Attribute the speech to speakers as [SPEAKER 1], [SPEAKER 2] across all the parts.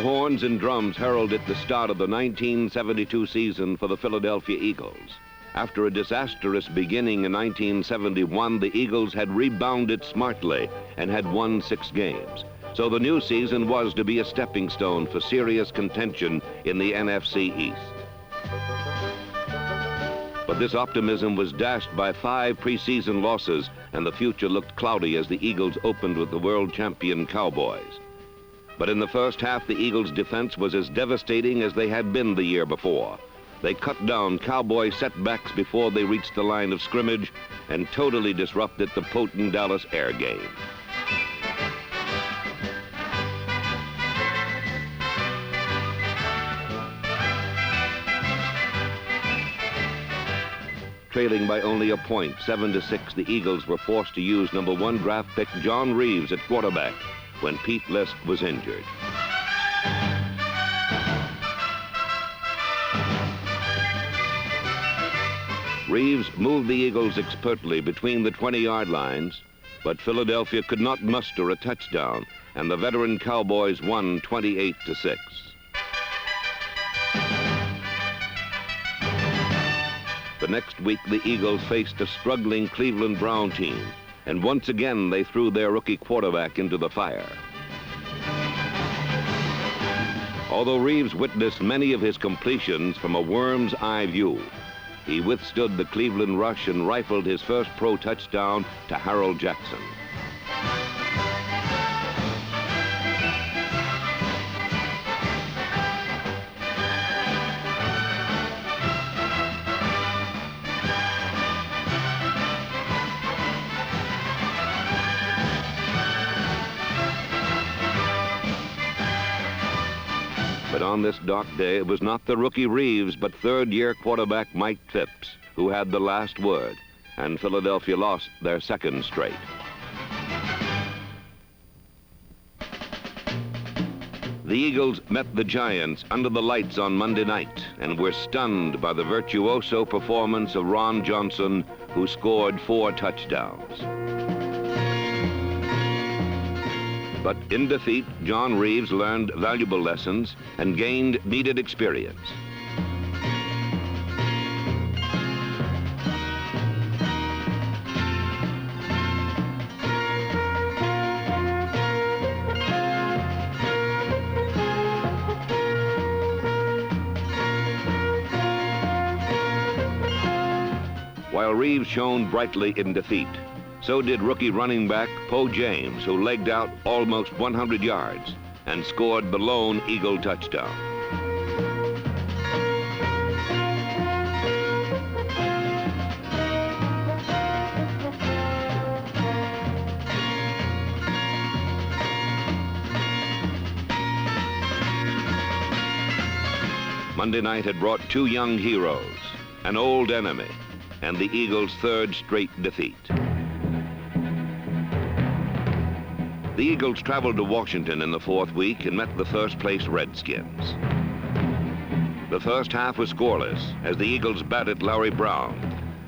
[SPEAKER 1] The horns and drums heralded the start of the 1972 season for the Philadelphia Eagles. After a disastrous beginning in 1971, the Eagles had rebounded smartly and had won 6 games. So the new season was to be a stepping stone for serious contention in the NFC East. But this optimism was dashed by 5 preseason losses, and the future looked cloudy as the Eagles opened with the world champion Cowboys. But in the first half, the Eagles' defense was as devastating as they had been the year before. They cut down Cowboy setbacks before they reached the line of scrimmage and totally disrupted the potent Dallas air game. Trailing by only a point, 7-6, the Eagles were forced to use number 1 draft pick John Reeves at quarterback when Pete List was injured. Reeves moved the Eagles expertly between the 20-yard lines, but Philadelphia could not muster a touchdown, and the veteran Cowboys won 28-6. The next week, the Eagles faced a struggling Cleveland Brown team, and once again they threw their rookie quarterback into the fire. Although Reeves witnessed many of his completions from a worm's eye view, he withstood the Cleveland rush and rifled his first pro touchdown to Harold Jackson. But on this dark day, it was not the rookie Reeves, but third-year quarterback Mike Phipps who had the last word, and Philadelphia lost their second straight. The Eagles met the Giants under the lights on Monday night and were stunned by the virtuoso performance of Ron Johnson, who scored 4 touchdowns. But in defeat, John Reeves learned valuable lessons and gained needed experience. While Reeves shone brightly in defeat, so did rookie running back Poe James, who legged out almost 100 yards and scored the lone Eagle touchdown. Monday night had brought 2 young heroes, an old enemy, and the Eagles' 3rd straight defeat. The Eagles traveled to Washington in the 4th week and met the first-place Redskins. The first half was scoreless as the Eagles batted Larry Brown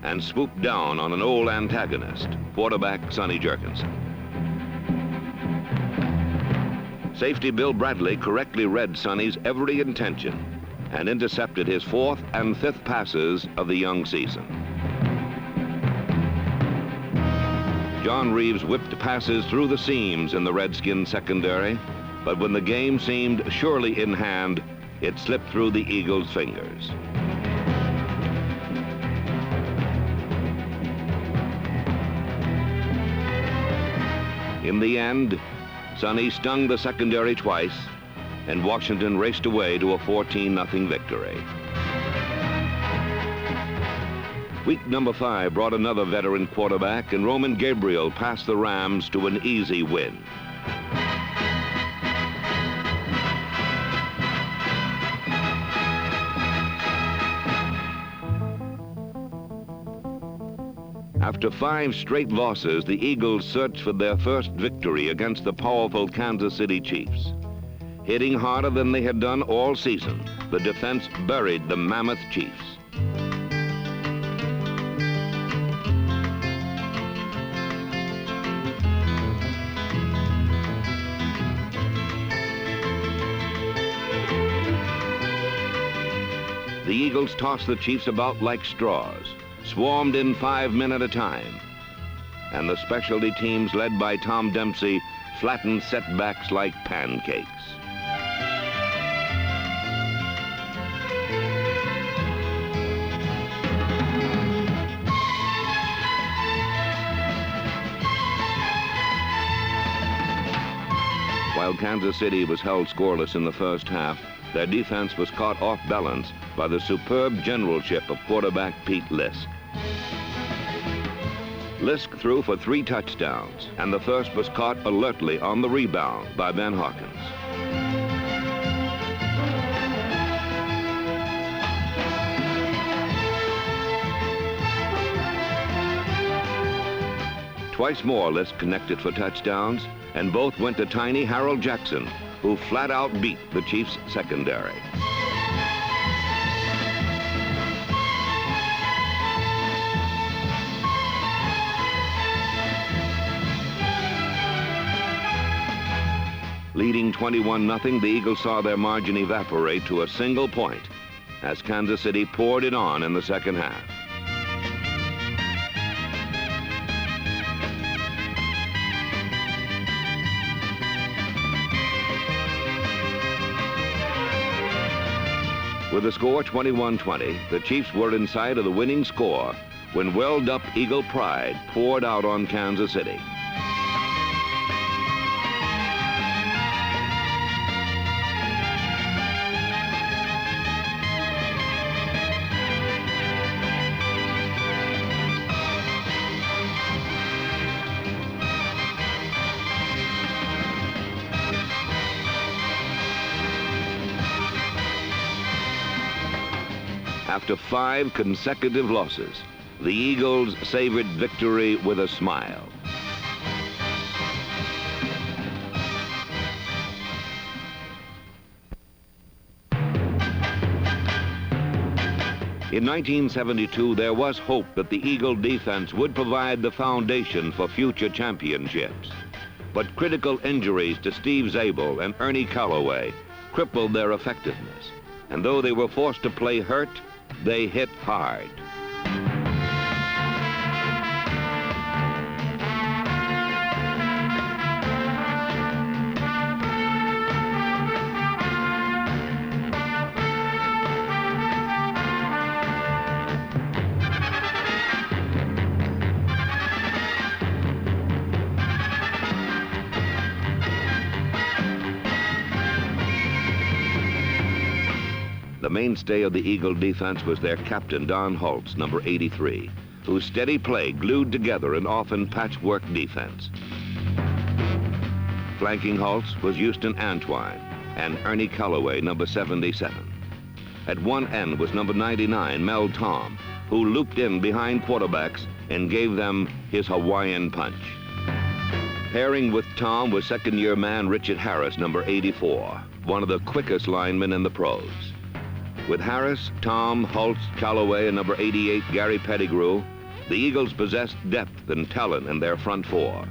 [SPEAKER 1] and swooped down on an old antagonist, quarterback Sonny Jurgensen. Safety Bill Bradley correctly read Sonny's every intention and intercepted his 4th and 5th passes of the young season. John Reeves whipped passes through the seams in the Redskins secondary, but when the game seemed surely in hand, it slipped through the Eagles' fingers. In the end, Sonny stung the secondary twice, and Washington raced away to a 14-0 victory. Week number 5 brought another veteran quarterback, and Roman Gabriel passed the Rams to an easy win. After 5 straight losses, the Eagles searched for their first victory against the powerful Kansas City Chiefs. Hitting harder than they had done all season, the defense buried the mammoth Chiefs. the Eagles tossed the Chiefs about like straws, swarmed in 5 men at a time, and the specialty teams led by Tom Dempsey flattened setbacks like pancakes. While Kansas City was held scoreless in the first half, their defense was caught off balance by the superb generalship of quarterback Pete Lisk. Lisk threw for 3 touchdowns, and the first was caught alertly on the rebound by Ben Hawkins. Twice more Lisk connected for touchdowns, and both went to tiny Harold Jackson, who flat out beat the Chiefs' secondary. Leading 21-0, the Eagles saw their margin evaporate to a single point as Kansas City poured it on in the second half. With the score 21-20, the Chiefs were in sight of the winning score when welled-up Eagle pride poured out on Kansas City. After 5 consecutive losses, the Eagles savored victory with a smile. In 1972, there was hope that the Eagle defense would provide the foundation for future championships. But critical injuries to Steve Zabel and Ernie Callaway crippled their effectiveness. And though they were forced to play hurt, they hit hard. The mainstay of the Eagle defense was their captain, Don Holtz, number 83, whose steady play glued together an often patchwork defense. Flanking Holtz was Houston Antwine and Ernie Callaway, number 77. At one end was number 99, Mel Tom, who looped in behind quarterbacks and gave them his Hawaiian punch. Pairing with Tom was second-year man Richard Harris, number 84, one of the quickest linemen in the pros. With Harris, Tom, Holtz, Callaway, and number 88, Gary Pettigrew, the Eagles possessed depth and talent in their front 4.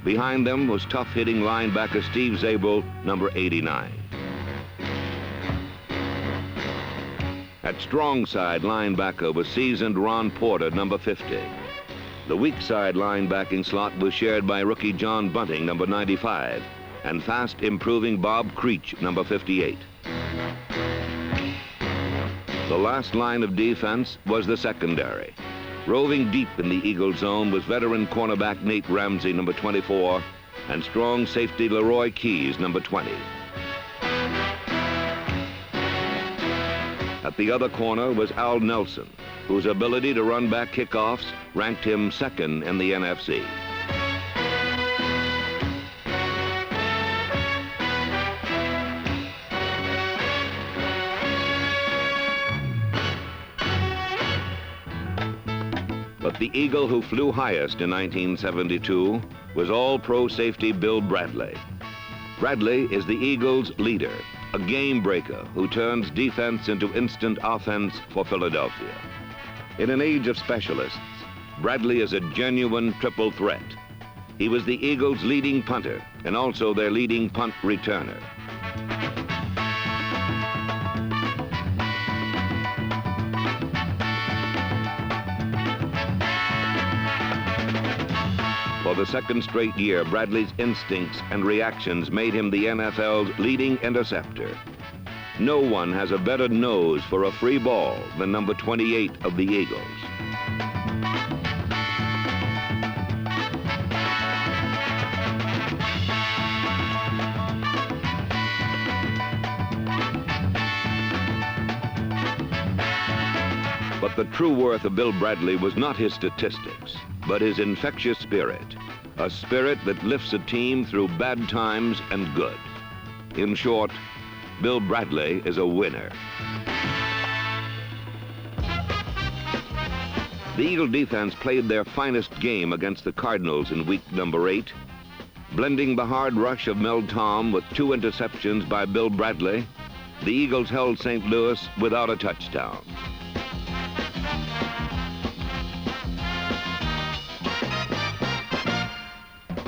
[SPEAKER 1] Behind them was tough-hitting linebacker Steve Zabel, number 89. At strong side linebacker was seasoned Ron Porter, number 50. The weak side linebacking slot was shared by rookie John Bunting, number 95, and fast improving Bob Creech, number 58. The last line of defense was the secondary. Roving deep in the Eagle zone was veteran cornerback Nate Ramsey, number 24, and strong safety Leroy Keys, number 20. At the other corner was Al Nelson, whose ability to run back kickoffs ranked him second in the NFC. But the Eagle who flew highest in 1972 was All-Pro safety Bill Bradley. Bradley is the Eagles' leader, a game breaker who turns defense into instant offense for Philadelphia. In an age of specialists, Bradley is a genuine triple threat. He was the Eagles' leading punter and also their leading punt returner. For the second straight year, Bradley's instincts and reactions made him the NFL's leading interceptor. No one has a better nose for a free ball than number 28 of the Eagles. But the true worth of Bill Bradley was not his statistics, but his infectious spirit, a spirit that lifts a team through bad times and good. In short, Bill Bradley is a winner. The Eagle defense played their finest game against the Cardinals in week number 8, blending the hard rush of Mel Tom with 2 interceptions by Bill Bradley. The Eagles held St. Louis without a touchdown.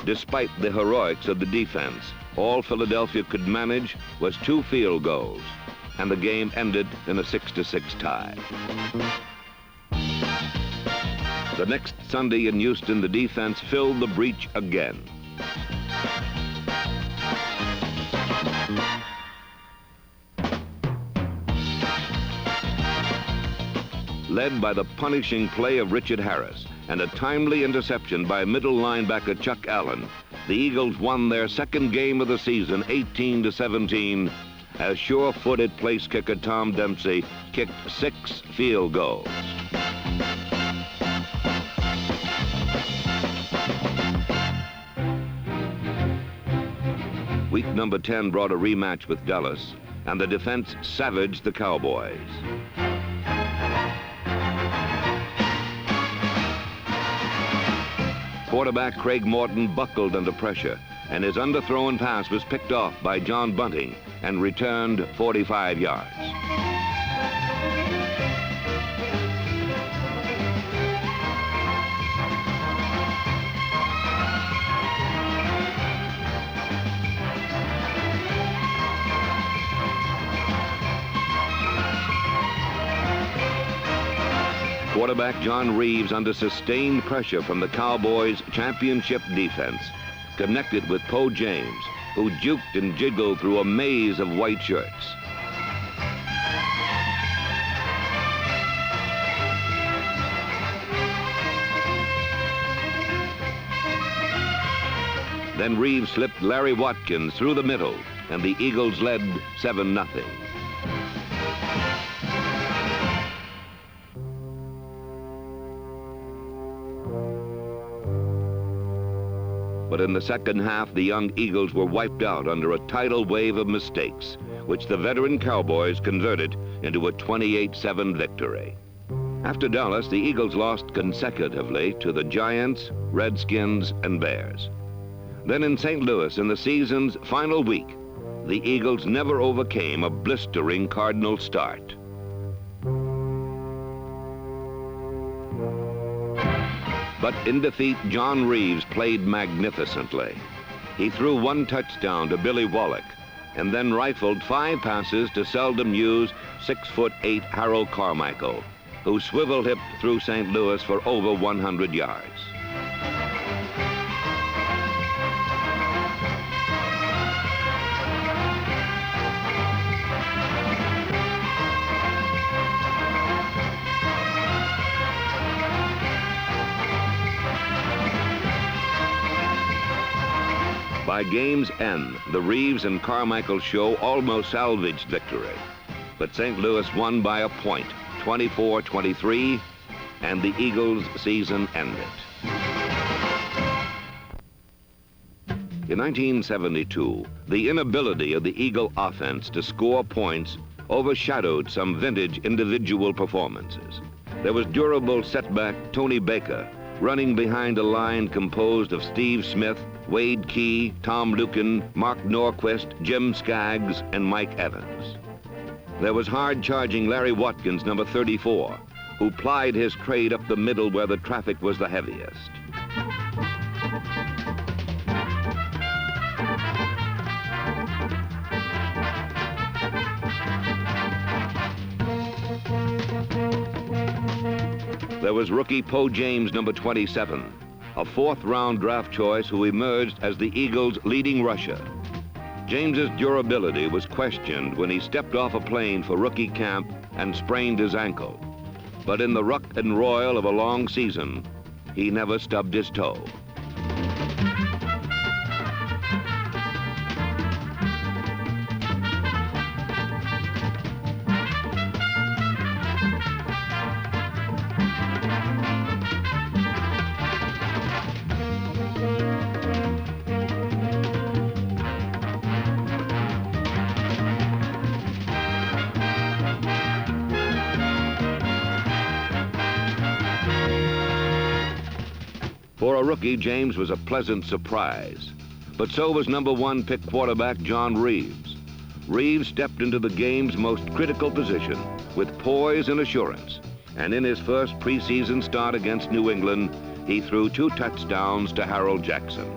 [SPEAKER 1] Despite the heroics of the defense, all Philadelphia could manage was 2 field goals, and the game ended in a 6-6 tie. The next Sunday in Houston, the defense filled the breach again. Led by the punishing play of Richard Harris and a timely interception by middle linebacker Chuck Allen, the Eagles won their second game of the season 18-17 as sure-footed place kicker Tom Dempsey kicked 6 field goals. Week number 10 brought a rematch with Dallas, and the defense savaged the Cowboys. Quarterback Craig Morton buckled under pressure, and his underthrown pass was picked off by John Bunting and returned 45 yards. Quarterback John Reeves, under sustained pressure from the Cowboys' championship defense, connected with Poe James, who juked and jiggled through a maze of white shirts. Then Reeves slipped Larry Watkins through the middle, and the Eagles led 7-0. But in the second half, the young Eagles were wiped out under a tidal wave of mistakes, which the veteran Cowboys converted into a 28-7 victory. After Dallas, the Eagles lost consecutively to the Giants, Redskins, and Bears. Then in St. Louis, in the season's final week, the Eagles never overcame a blistering Cardinal start. But in defeat, John Reeves played magnificently. He threw 1 touchdown to Billy Wallach and then rifled 5 passes to seldom-used 6'8" Harold Carmichael, who swivel-hipped through St. Louis for over 100 yards. By game's end, the Reeves and Carmichael show almost salvaged victory, but St. Louis won by a point, 24-23, and the Eagles' season ended. In 1972, the inability of the Eagle offense to score points overshadowed some vintage individual performances. There was durable setback Tony Baker, running behind a line composed of Steve Smith, Wade Key, Tom Lukin, Mark Norquist, Jim Skaggs, and Mike Evans. There was hard-charging Larry Watkins, number 34, who plied his trade up the middle where the traffic was the heaviest. There was rookie Poe James, number 27, a fourth-round draft choice who emerged as the Eagles' leading rusher. James's durability was questioned when he stepped off a plane for rookie camp and sprained his ankle. But in the ruck and roil of a long season, he never stubbed his toe. For a rookie, James was a pleasant surprise. But so was #1 pick quarterback John Reeves. Reeves stepped into the game's most critical position with poise and assurance. And in his first preseason start against New England, he threw 2 touchdowns to Harold Jackson.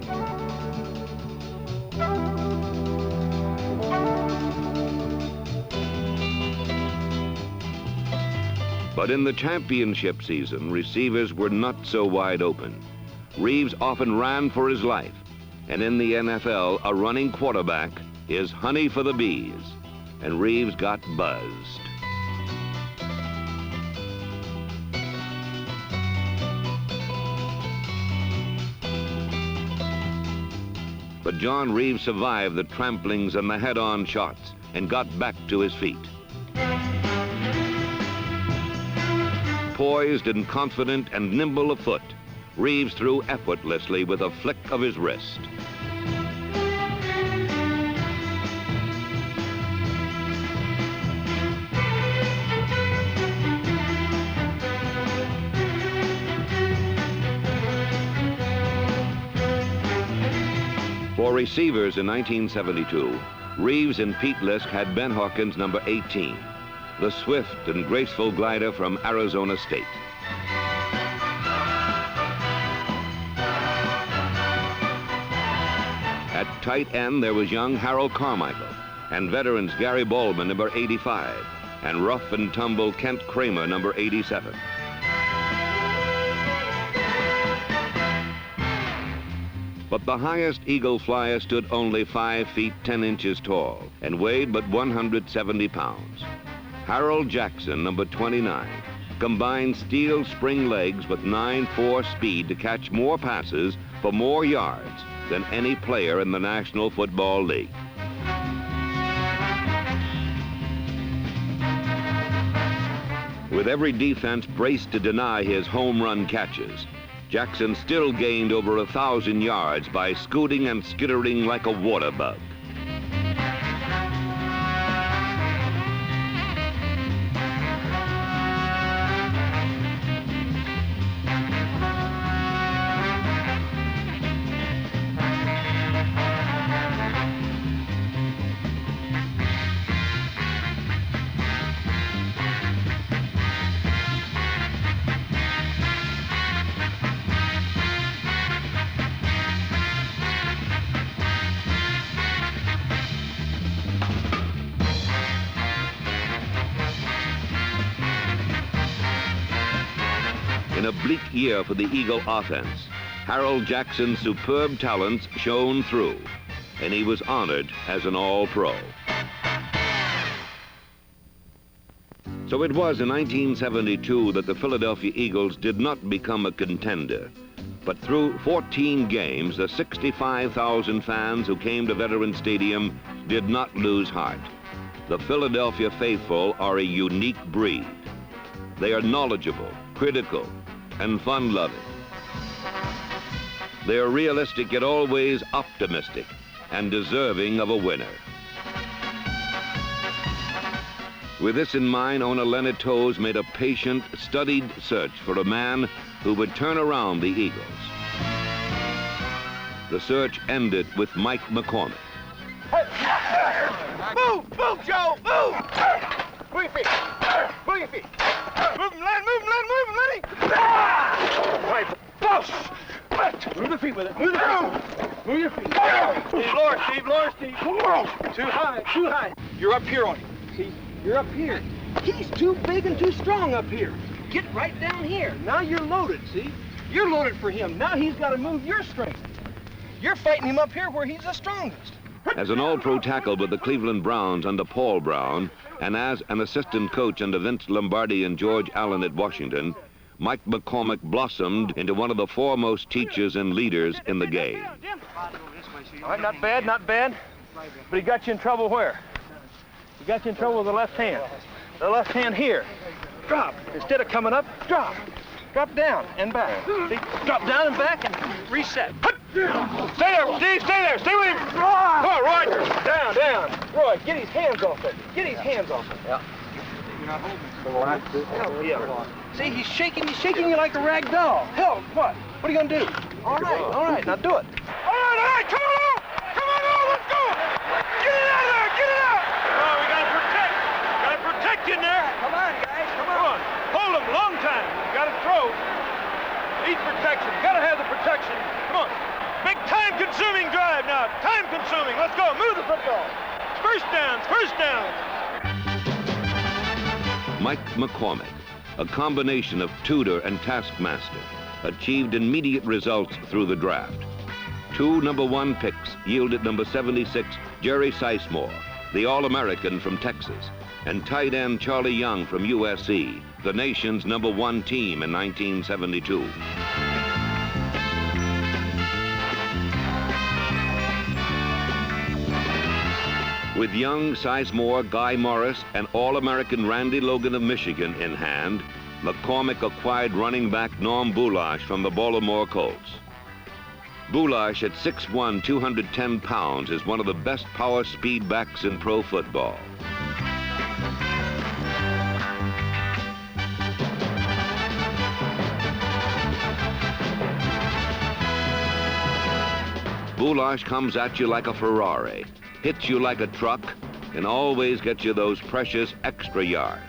[SPEAKER 1] But in the championship season, receivers were not so wide open. Reeves often ran for his life, and in the NFL, a running quarterback is honey for the bees, and Reeves got buzzed. But John Reeves survived the tramplings and the head-on shots and got back to his feet. Poised and confident and nimble of foot, Reeves threw effortlessly with a flick of his wrist. For receivers in 1972, Reeves and Pete Lisk had Ben Hawkins, number 18, the swift and graceful glider from Arizona State. At tight end, there was young Harold Carmichael and veterans Gary Baldwin, number 85, and rough and tumble Kent Kramer, number 87. But the highest Eagle flyer stood only 5 feet 10 inches tall and weighed but 170 pounds. Harold Jackson, number 29, combined steel spring legs with 9.4 speed to catch more passes for more yards than any player in the National Football League. With every defense braced to deny his home run catches, Jackson still gained over 1,000 yards by scooting and skittering like a water bug. In a bleak year for the Eagle offense, Harold Jackson's superb talents shone through, and he was honored as an All-Pro. So it was in 1972 that the Philadelphia Eagles did not become a contender. But through 14 games, the 65,000 fans who came to Veterans Stadium did not lose heart. The Philadelphia faithful are a unique breed. They are knowledgeable, critical, and fun-loving. They are realistic yet always optimistic and deserving of a winner. With this in mind, owner Leonard Toews made a patient, studied search for a man who would turn around the Eagles. The search ended with Mike McCormick.
[SPEAKER 2] Move! Move, Joe! Move! Move your feet! Move your feet! Move them, Len! Move them, Len! Move them, Lenny! Right. Push! Move the feet with it. Move the feet. Move your feet. Steve, lower, Steve, lower, Steve. Too high, too high. You're up here on him. See, you're up here. He's too big and too strong up here. Get right down here. Now you're loaded, see? You're loaded for him. Now he's got to move your strength. You're fighting him up here where he's the strongest.
[SPEAKER 1] As an all-pro tackle with the Cleveland Browns under Paul Brown, and as an assistant coach under Vince Lombardi and George Allen at Washington, Mike McCormick blossomed into one of the foremost teachers and leaders in the game.
[SPEAKER 2] All right, not bad, not bad. But he got you in trouble where? He got you in trouble with the left hand. The left hand here. Drop. Instead of coming up, drop. Drop down and back. See? Drop down and back and reset. Stay there, Steve, stay there. Stay with him. Come on, Roy. Down, down. Roy, get his hands off it. Get his hands off it. Yeah. You're not holding it. Yeah. See, he's shaking you like a rag doll. Hell, what? What are you going to do? All right, now do it. All right, come on, let's go. Get it out of there, get it out. Oh, we got to protect you in there. Come on, guys, come on. Hold him, long time. You got to throw. Need protection, got to have the protection. Come on. Big time-consuming drive now, time-consuming. Let's go, move the football. First downs, first downs.
[SPEAKER 1] Mike McCormick, a combination of tutor and taskmaster, achieved immediate results through the draft. 2 #1 picks yielded number 76, Jerry Sizemore, the All-American from Texas, and tight end Charlie Young from USC, the nation's #1 team in 1972. With Young, Sizemore, Guy Morris, and All-American Randy Logan of Michigan in hand, McCormick acquired running back Norm Boulash from the Baltimore Colts. Boulash, at 6'1", 210 pounds, is one of the best power speed backs in pro football. Boulash comes at you like a Ferrari, hits you like a truck, and always gets you those precious extra yards.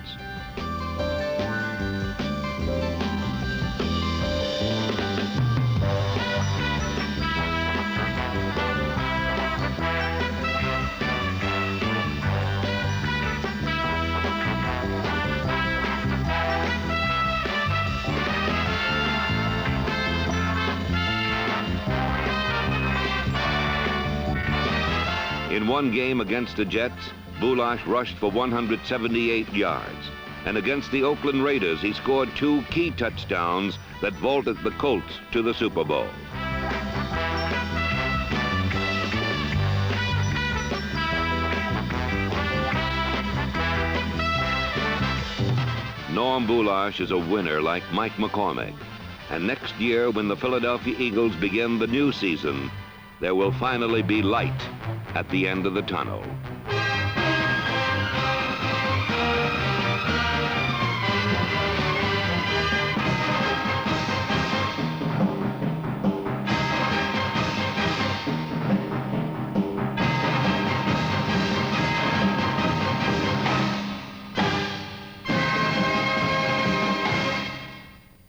[SPEAKER 1] In one game against the Jets, Boulash rushed for 178 yards. And against the Oakland Raiders, he scored 2 key touchdowns that vaulted the Colts to the Super Bowl. Norm Boulash is a winner like Mike McCormick. And next year, when the Philadelphia Eagles begin the new season, there will finally be light at the end of the tunnel.